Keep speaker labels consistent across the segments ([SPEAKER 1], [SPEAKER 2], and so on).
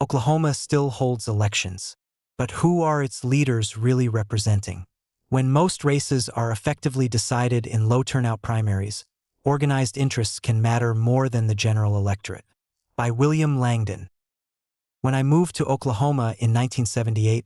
[SPEAKER 1] Oklahoma still holds elections. But who are its leaders really representing? When most races are effectively decided in low-turnout primaries, organized interests can matter more than the general electorate. By William Langdon. When I moved to Oklahoma in 1978,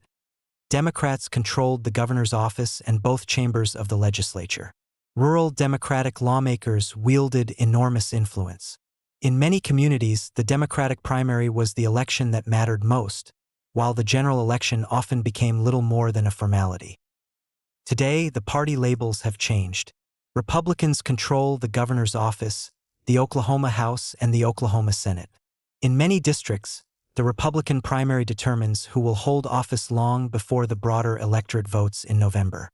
[SPEAKER 1] Democrats controlled the governor's office and both chambers of the legislature. Rural Democratic lawmakers wielded enormous influence. In many communities, the Democratic primary was the election that mattered most, while the general election often became little more than a formality. Today, the party labels have changed. Republicans control the governor's office, the Oklahoma House, and the Oklahoma Senate. In many districts, the Republican primary determines who will hold office long before the broader electorate votes in November.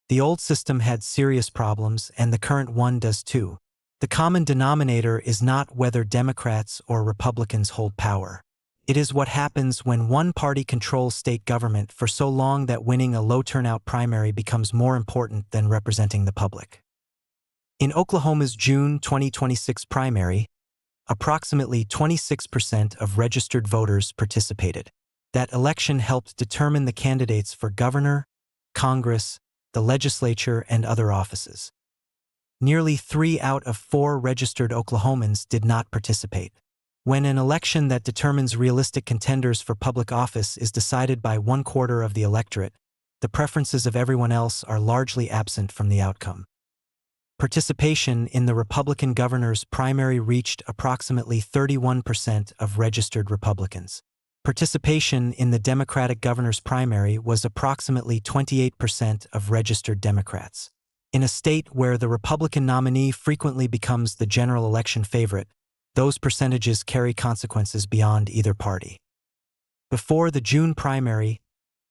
[SPEAKER 1] The old system had serious problems, and the current one does too. The common denominator is not whether Democrats or Republicans hold power. It is what happens when one party controls state government for so long that winning a low-turnout primary becomes more important than representing the public. In Oklahoma's June 2026 primary, approximately 26% of registered voters participated. That election helped determine the candidates for governor, Congress, the legislature, and other offices. Nearly 3 out of 4 registered Oklahomans did not participate. When an election that determines realistic contenders for public office is decided by 1/4 of the electorate, the preferences of everyone else are largely absent from the outcome. Participation in the Republican governor's primary reached approximately 31% of registered Republicans. Participation in the Democratic governor's primary was approximately 28% of registered Democrats. In a state where the Republican nominee frequently becomes the general election favorite, those percentages carry consequences beyond either party. Before the June primary,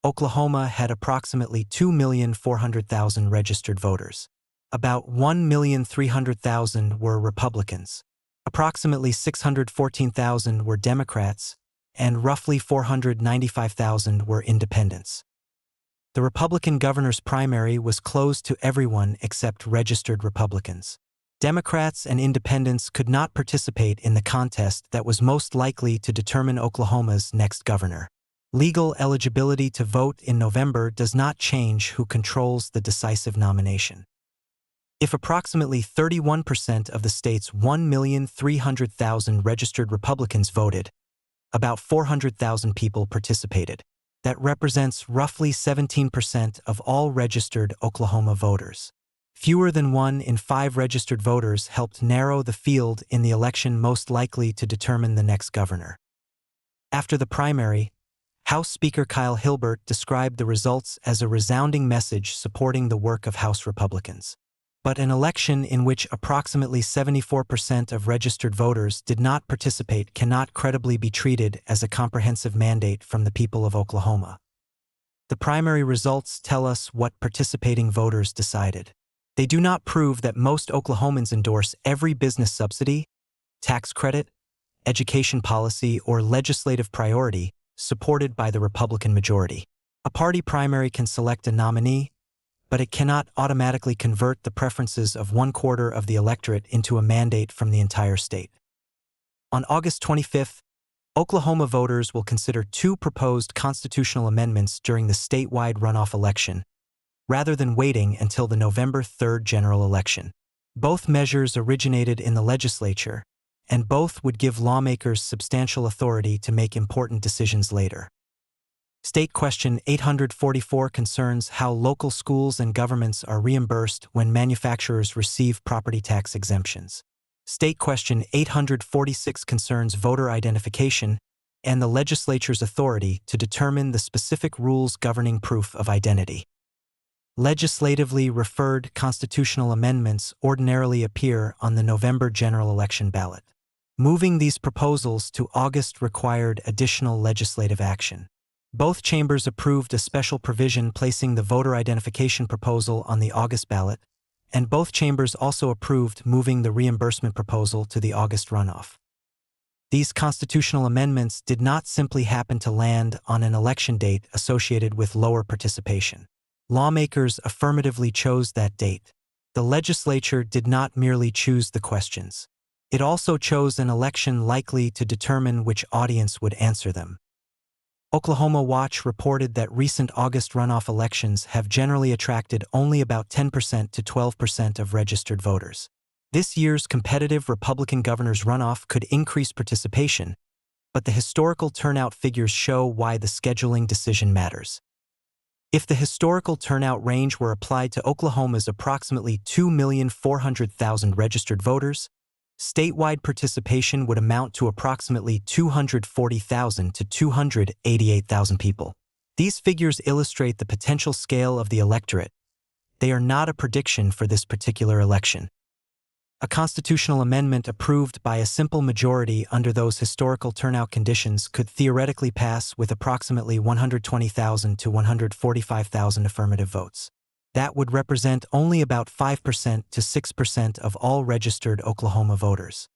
[SPEAKER 1] Oklahoma had approximately 2,400,000 registered voters. About 1,300,000 were Republicans. Approximately 614,000 were Democrats, and roughly 495,000 were independents. The Republican governor's primary was closed to everyone except registered Republicans. Democrats and independents could not participate in the contest that was most likely to determine Oklahoma's next governor. Legal eligibility to vote in November does not change who controls the decisive nomination. If approximately 31% of the state's 1,300,000 registered Republicans voted, about 400,000 people participated. That represents roughly 17% of all registered Oklahoma voters. Fewer than 1 in 5 registered voters helped narrow the field in the election most likely to determine the next governor. After the primary, House Speaker Kyle Hilbert described the results as a resounding message supporting the work of House Republicans. But an election in which approximately 74% of registered voters did not participate cannot credibly be treated as a comprehensive mandate from the people of Oklahoma. The primary results tell us what participating voters decided. They do not prove that most Oklahomans endorse every business subsidy, tax credit, education policy, or legislative priority supported by the Republican majority. A party primary can select a nominee, but it cannot automatically convert the preferences of 1/4 of the electorate into a mandate from the entire state. On August 25th, Oklahoma voters will consider 2 proposed constitutional amendments during the statewide runoff election, rather than waiting until the November 3rd general election. Both measures originated in the legislature, and both would give lawmakers substantial authority to make important decisions later. State Question 844 concerns how local schools and governments are reimbursed when manufacturers receive property tax exemptions. State Question 846 concerns voter identification and the legislature's authority to determine the specific rules governing proof of identity. Legislatively referred constitutional amendments ordinarily appear on the November general election ballot. Moving these proposals to August required additional legislative action. Both chambers approved a special provision placing the voter identification proposal on the August ballot, and both chambers also approved moving the reimbursement proposal to the August runoff. These constitutional amendments did not simply happen to land on an election date associated with lower participation. Lawmakers affirmatively chose that date. The legislature did not merely choose the questions. It also chose an election likely to determine which audience would answer them. Oklahoma Watch reported that recent August runoff elections have generally attracted only about 10% to 12% of registered voters. This year's competitive Republican governor's runoff could increase participation, but the historical turnout figures show why the scheduling decision matters. If the historical turnout range were applied to Oklahoma's approximately 2,400,000 registered voters, statewide participation would amount to approximately 240,000 to 288,000 people. These figures illustrate the potential scale of the electorate. They are not a prediction for this particular election. A constitutional amendment approved by a simple majority under those historical turnout conditions could theoretically pass with approximately 120,000 to 145,000 affirmative votes. That would represent only about 5% to 6% of all registered Oklahoma voters.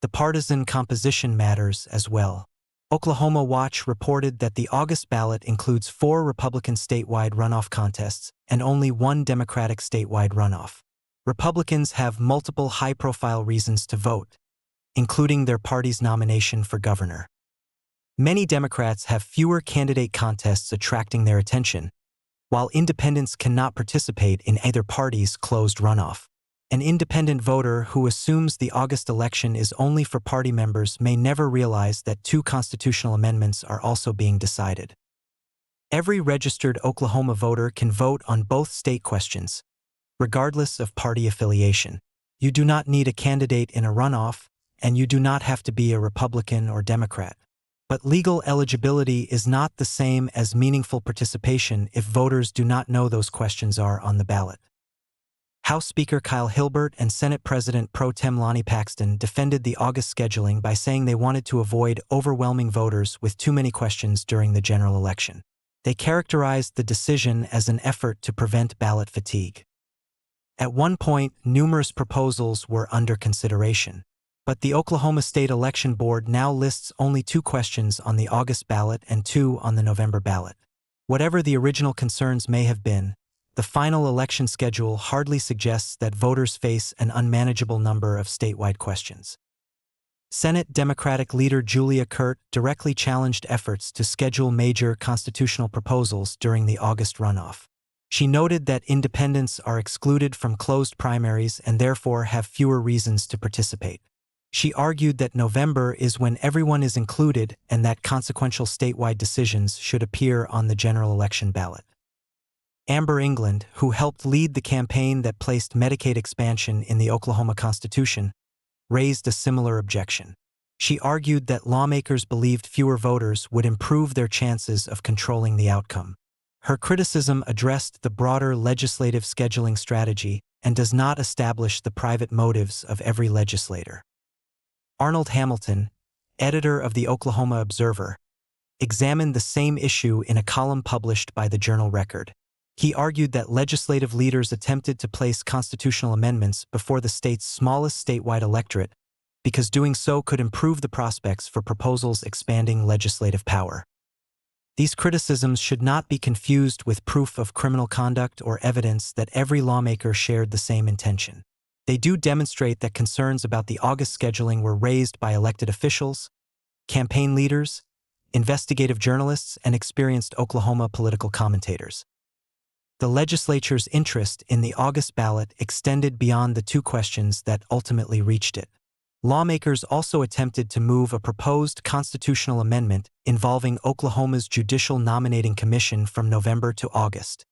[SPEAKER 1] The partisan composition matters as well. Oklahoma Watch reported that the August ballot includes 4 Republican statewide runoff contests and only 1 Democratic statewide runoff. Republicans have multiple high-profile reasons to vote, including their party's nomination for governor. Many Democrats have fewer candidate contests attracting their attention, while independents cannot participate in either party's closed runoff. An independent voter who assumes the August election is only for party members may never realize that 2 constitutional amendments are also being decided. Every registered Oklahoma voter can vote on both state questions, regardless of party affiliation. You do not need a candidate in a runoff, and you do not have to be a Republican or Democrat. But legal eligibility is not the same as meaningful participation if voters do not know those questions are on the ballot. House Speaker Kyle Hilbert and Senate President Pro Tem Lonnie Paxton defended the August scheduling by saying they wanted to avoid overwhelming voters with too many questions during the general election. They characterized the decision as an effort to prevent ballot fatigue. At one point, numerous proposals were under consideration, but the Oklahoma State Election Board now lists only 2 questions on the August ballot and 2 on the November ballot. Whatever the original concerns may have been, the final election schedule hardly suggests that voters face an unmanageable number of statewide questions. Senate Democratic leader Julia Curt directly challenged efforts to schedule major constitutional proposals during the August runoff. She noted that independents are excluded from closed primaries and therefore have fewer reasons to participate. She argued that November is when everyone is included and that consequential statewide decisions should appear on the general election ballot. Amber England, who helped lead the campaign that placed Medicaid expansion in the Oklahoma Constitution, raised a similar objection. She argued that lawmakers believed fewer voters would improve their chances of controlling the outcome. Her criticism addressed the broader legislative scheduling strategy and does not establish the private motives of every legislator. Arnold Hamilton, editor of the Oklahoma Observer, examined the same issue in a column published by the Journal Record. He argued that legislative leaders attempted to place constitutional amendments before the state's smallest statewide electorate because doing so could improve the prospects for proposals expanding legislative power. These criticisms should not be confused with proof of criminal conduct or evidence that every lawmaker shared the same intention. They do demonstrate that concerns about the August scheduling were raised by elected officials, campaign leaders, investigative journalists, and experienced Oklahoma political commentators. The legislature's interest in the August ballot extended beyond the 2 questions that ultimately reached it. Lawmakers also attempted to move a proposed constitutional amendment involving Oklahoma's Judicial Nominating Commission from November to August.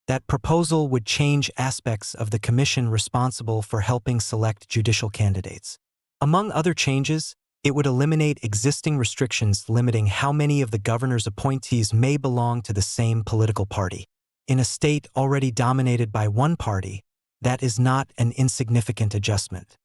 [SPEAKER 1] That proposal would change aspects of the commission responsible for helping select judicial candidates. Among other changes, it would eliminate existing restrictions limiting how many of the governor's appointees may belong to the same political party. In a state already dominated by one party, that is not an insignificant adjustment.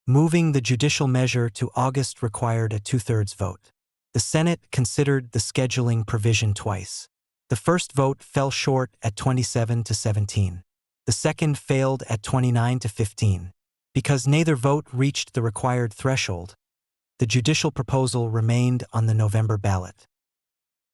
[SPEAKER 1] Moving the judicial measure to August required a 2/3 vote. The Senate considered the scheduling provision twice. The first vote fell short at 27 to 17. The second failed at 29 to 15. Because neither vote reached the required threshold, the judicial proposal remained on the November ballot.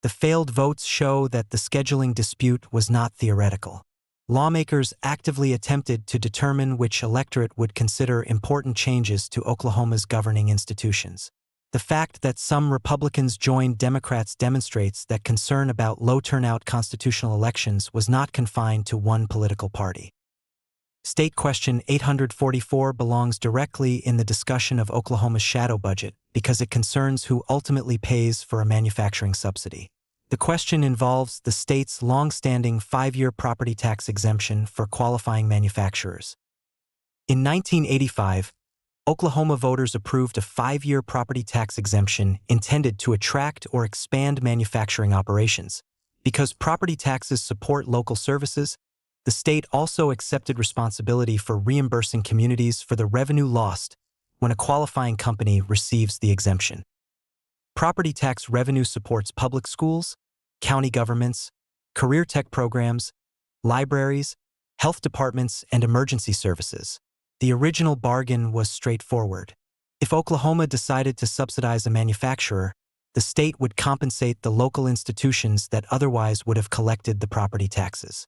[SPEAKER 1] The failed votes show that the scheduling dispute was not theoretical. lawmakers actively attempted to determine which electorate would consider important changes to Oklahoma's governing institutions. The fact that some Republicans joined Democrats demonstrates that concern about low-turnout constitutional elections was not confined to one political party. State Question 844 belongs directly in the discussion of Oklahoma's shadow budget because it concerns who ultimately pays for a manufacturing subsidy. The question involves the state's long-standing 5-year property tax exemption for qualifying manufacturers. In 1985, Oklahoma voters approved a 5-year property tax exemption intended to attract or expand manufacturing operations. Because property taxes support local services, the state also accepted responsibility for reimbursing communities for the revenue lost when a qualifying company receives the exemption. Property tax revenue supports public schools, county governments, career tech programs, libraries, health departments, and emergency services. The original bargain was straightforward. If Oklahoma decided to subsidize a manufacturer, the state would compensate the local institutions that otherwise would have collected the property taxes.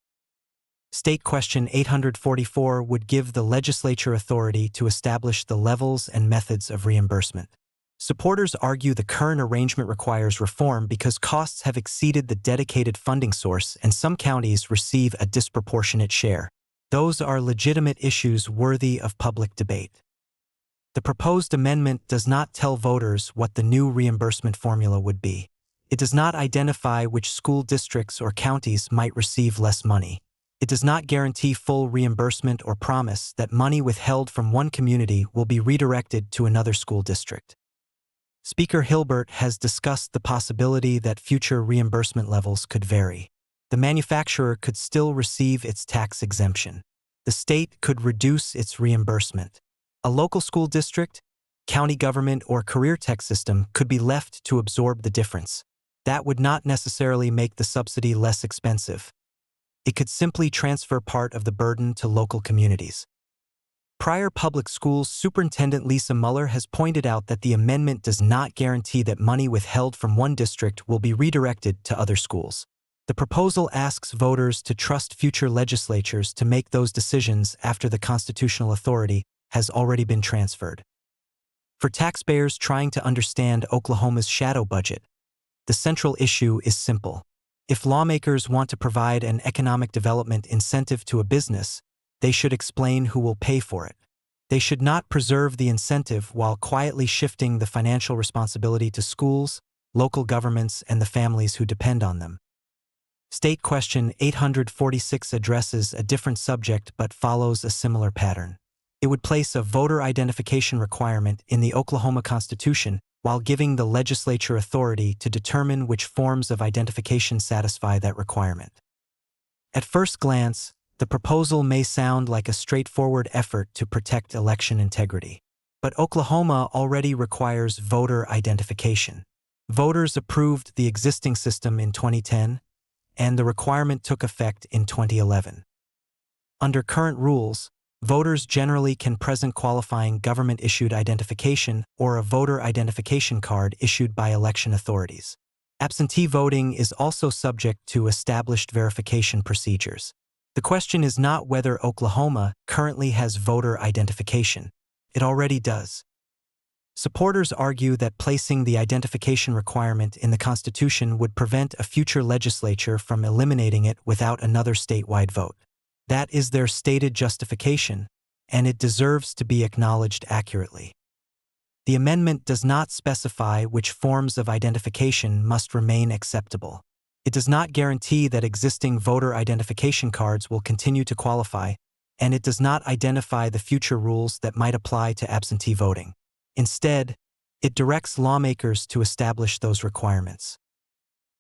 [SPEAKER 1] State Question 844 would give the legislature authority to establish the levels and methods of reimbursement. Supporters argue the current arrangement requires reform because costs have exceeded the dedicated funding source and some counties receive a disproportionate share. Those are legitimate issues worthy of public debate. The proposed amendment does not tell voters what the new reimbursement formula would be. It does not identify which school districts or counties might receive less money. It does not guarantee full reimbursement or promise that money withheld from one community will be redirected to another school district. Speaker Hilbert has discussed the possibility that future reimbursement levels could vary. The manufacturer could still receive its tax exemption. The state could reduce its reimbursement. A local school district, county government, or career tech system could be left to absorb the difference. That would not necessarily make the subsidy less expensive. It could simply transfer part of the burden to local communities. Pryor Public Schools Superintendent Lisa Muller has pointed out that the amendment does not guarantee that money withheld from one district will be redirected to other schools. The proposal asks voters to trust future legislatures to make those decisions after the constitutional authority has already been transferred. For taxpayers trying to understand Oklahoma's shadow budget, the central issue is simple. If lawmakers want to provide an economic development incentive to a business, they should explain who will pay for it. They should not preserve the incentive while quietly shifting the financial responsibility to schools, local governments, and the families who depend on them. State Question 846 addresses a different subject but follows a similar pattern. It would place a voter identification requirement in the Oklahoma Constitution while giving the legislature authority to determine which forms of identification satisfy that requirement. At first glance, the proposal may sound like a straightforward effort to protect election integrity. But Oklahoma already requires voter identification. Voters approved the existing system in 2010, and the requirement took effect in 2011. Under current rules, voters generally can present qualifying government-issued identification or a voter identification card issued by election authorities. Absentee voting is also subject to established verification procedures. The question is not whether Oklahoma currently has voter identification. It already does. Supporters argue that placing the identification requirement in the Constitution would prevent a future legislature from eliminating it without another statewide vote. That is their stated justification, and it deserves to be acknowledged accurately. The amendment does not specify which forms of identification must remain acceptable. It does not guarantee that existing voter identification cards will continue to qualify, and it does not identify the future rules that might apply to absentee voting. Instead, it directs lawmakers to establish those requirements.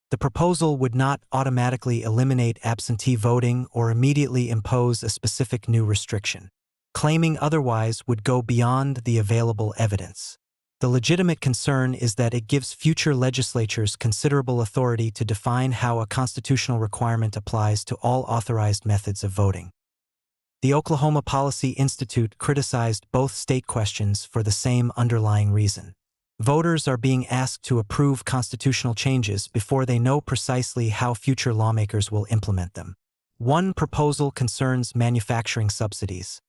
[SPEAKER 1] The proposal would not automatically eliminate absentee voting or immediately impose a specific new restriction. Claiming otherwise would go beyond the available evidence. The legitimate concern is that it gives future legislatures considerable authority to define how a constitutional requirement applies to all authorized methods of voting. The Oklahoma Policy Institute criticized both state questions for the same underlying reason. Voters are being asked to approve constitutional changes before they know precisely how future lawmakers will implement them. One proposal concerns manufacturing subsidies.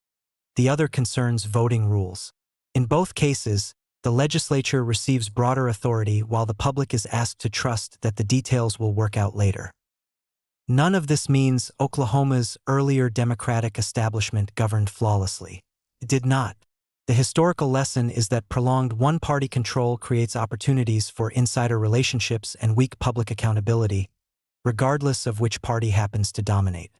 [SPEAKER 1] The other concerns voting rules. In both cases, the legislature receives broader authority while the public is asked to trust that the details will work out later. None of this means Oklahoma's earlier democratic establishment governed flawlessly. It did not. The historical lesson is that prolonged one-party control creates opportunities for insider relationships and weak public accountability, regardless of which party happens to dominate.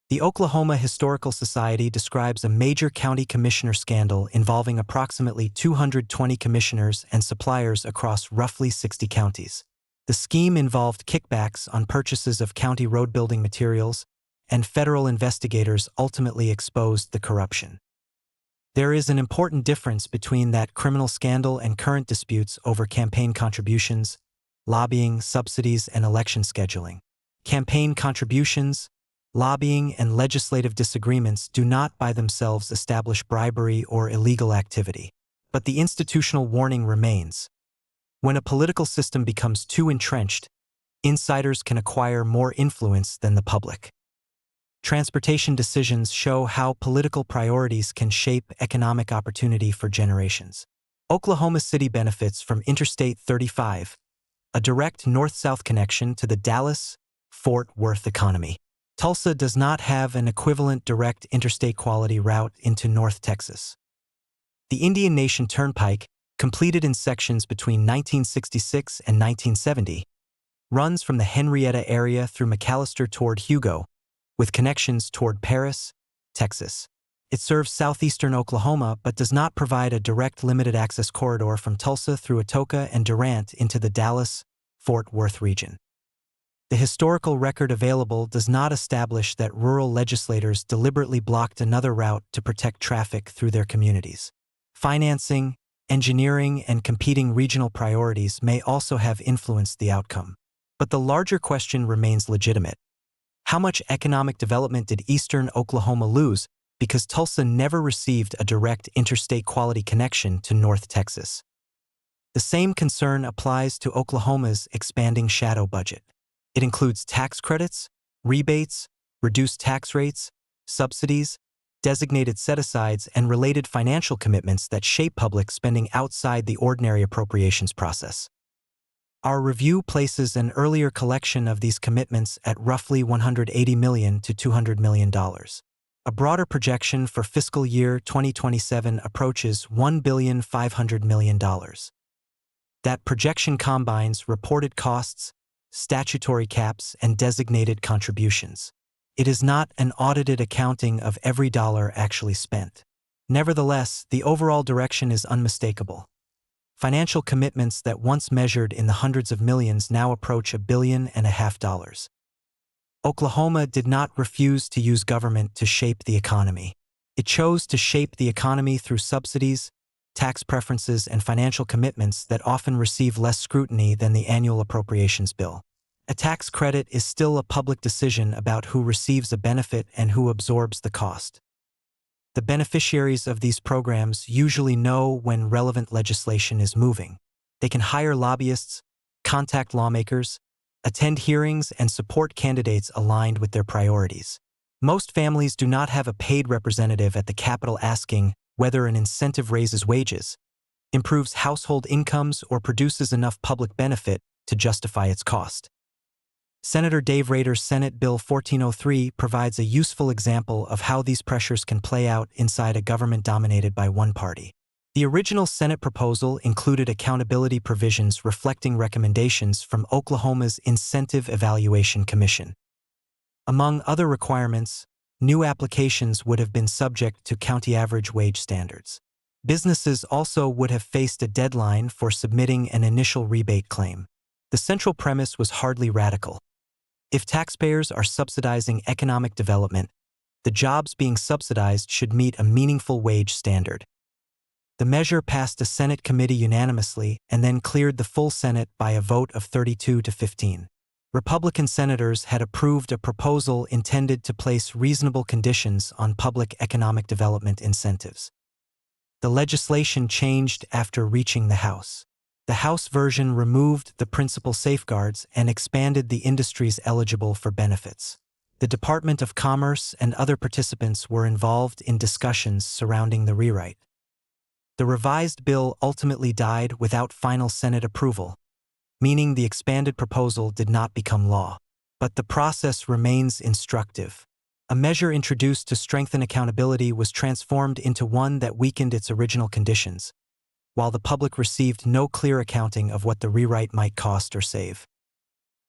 [SPEAKER 1] The Oklahoma Historical Society describes a major county commissioner scandal involving approximately 220 commissioners and suppliers across roughly 60 counties. The scheme involved kickbacks on purchases of county road building materials, and federal investigators ultimately exposed the corruption. There is an important difference between that criminal scandal and current disputes over campaign contributions, lobbying, subsidies, and election scheduling. Campaign contributions, lobbying, and legislative disagreements do not by themselves establish bribery or illegal activity. But the institutional warning remains. When a political system becomes too entrenched, insiders can acquire more influence than the public. Transportation decisions show how political priorities can shape economic opportunity for generations. Oklahoma City benefits from Interstate 35, a direct north-south connection to the Dallas-Fort Worth economy. Tulsa does not have an equivalent direct interstate quality route into North Texas. The Indian Nation Turnpike, completed in sections between 1966 and 1970, runs from the Henrietta area through McAllister toward Hugo, with connections toward Paris, Texas. It serves southeastern Oklahoma but does not provide a direct limited-access corridor from Tulsa through Atoka and Durant into the Dallas-Fort Worth region. The historical record available does not establish that rural legislators deliberately blocked another route to protect traffic through their communities. Financing, engineering, and competing regional priorities may also have influenced the outcome. But the larger question remains legitimate. How much economic development did eastern Oklahoma lose because Tulsa never received a direct interstate quality connection to North Texas? The same concern applies to Oklahoma's expanding shadow budget. It includes tax credits, rebates, reduced tax rates, subsidies, designated set-asides, and related financial commitments that shape public spending outside the ordinary appropriations process. Our review places an earlier collection of these commitments at roughly $180 million to $200 million. A broader projection for fiscal year 2027 approaches $1,500 million. That projection combines reported costs, statutory caps, and designated contributions. It is not an audited accounting of every dollar actually spent. Nevertheless, the overall direction is unmistakable. Financial commitments that once measured in the hundreds of millions now approach $1.5 billion. Oklahoma did not refuse to use government to shape the economy. It chose to shape the economy through subsidies, tax preferences, and financial commitments that often receive less scrutiny than the annual appropriations bill. A tax credit is still a public decision about who receives a benefit and who absorbs the cost. The beneficiaries of these programs usually know when relevant legislation is moving. They can hire lobbyists, contact lawmakers, attend hearings, and support candidates aligned with their priorities. Most families do not have a paid representative at the Capitol asking whether an incentive raises wages, improves household incomes, or produces enough public benefit to justify its cost. Senator Dave Rader's Senate Bill 1403 provides a useful example of how these pressures can play out inside a government dominated by one party. The original Senate proposal included accountability provisions reflecting recommendations from Oklahoma's Incentive Evaluation Commission. Among other requirements, new applications would have been subject to county average wage standards. Businesses also would have faced a deadline for submitting an initial rebate claim. The central premise was hardly radical. If taxpayers are subsidizing economic development, the jobs being subsidized should meet a meaningful wage standard. The measure passed a Senate committee unanimously and then cleared the full Senate by a vote of 32 to 15. Republican senators had approved a proposal intended to place reasonable conditions on public economic development incentives. The legislation changed after reaching the House. The House version removed the principal safeguards and expanded the industries eligible for benefits. The Department of Commerce and other participants were involved in discussions surrounding the rewrite. The revised bill ultimately died without final Senate approval, meaning the expanded proposal did not become law. But the process remains instructive. A measure introduced to strengthen accountability was transformed into one that weakened its original conditions, while the public received no clear accounting of what the rewrite might cost or save.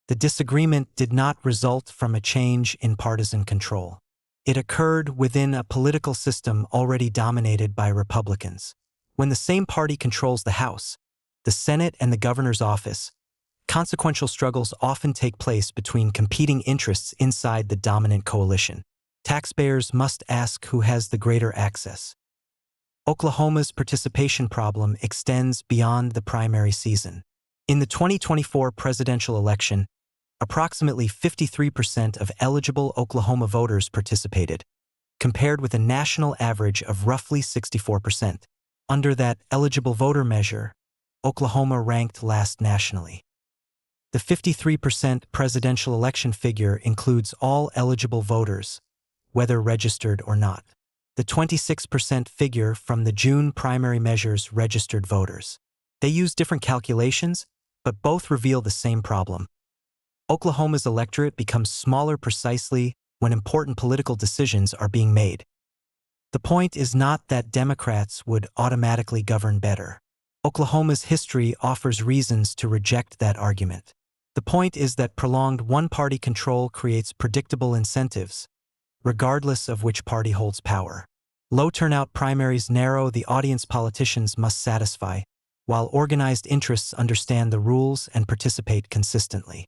[SPEAKER 1] The disagreement did not result from a change in partisan control. It occurred within a political system already dominated by Republicans. When the same party controls the House, the Senate, and the governor's office, consequential struggles often take place between competing interests inside the dominant coalition. Taxpayers must ask who has the greater access. Oklahoma's participation problem extends beyond the primary season. In the 2024 presidential election, approximately 53% of eligible Oklahoma voters participated, compared with a national average of roughly 64%. Under that eligible voter measure, Oklahoma ranked last nationally. The 53% presidential election figure includes all eligible voters, whether registered or not. The 26% figure from the June primary measures registered voters. They use different calculations, but both reveal the same problem. Oklahoma's electorate becomes smaller precisely when important political decisions are being made. The point is not that Democrats would automatically govern better. Oklahoma's history offers reasons to reject that argument. The point is that prolonged one-party control creates predictable incentives, regardless of which party holds power. Low-turnout primaries narrow the audience politicians must satisfy, while organized interests understand the rules and participate consistently.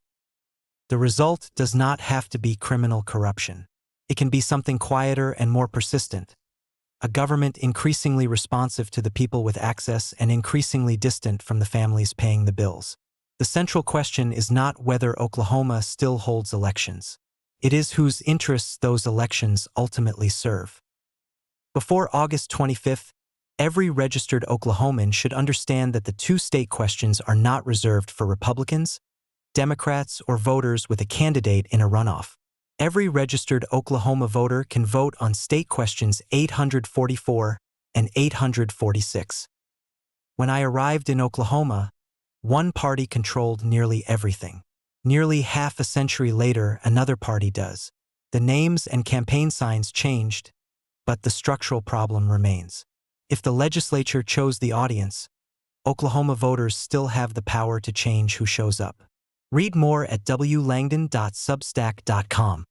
[SPEAKER 1] The result does not have to be criminal corruption. It can be something quieter and more persistent. A government increasingly responsive to the people with access and increasingly distant from the families paying the bills. The central question is not whether Oklahoma still holds elections. It is whose interests those elections ultimately serve. Before August 25th, every registered Oklahoman should understand that the two state questions are not reserved for Republicans, Democrats, or voters with a candidate in a runoff. Every registered Oklahoma voter can vote on state questions 844 and 846. When I arrived in Oklahoma, one party controlled nearly everything. Nearly half a century later, another party does. The names and campaign signs changed, but the structural problem remains. If the legislature chose the audience, Oklahoma voters still have the power to change who shows up. Read more at wlangdon.substack.com.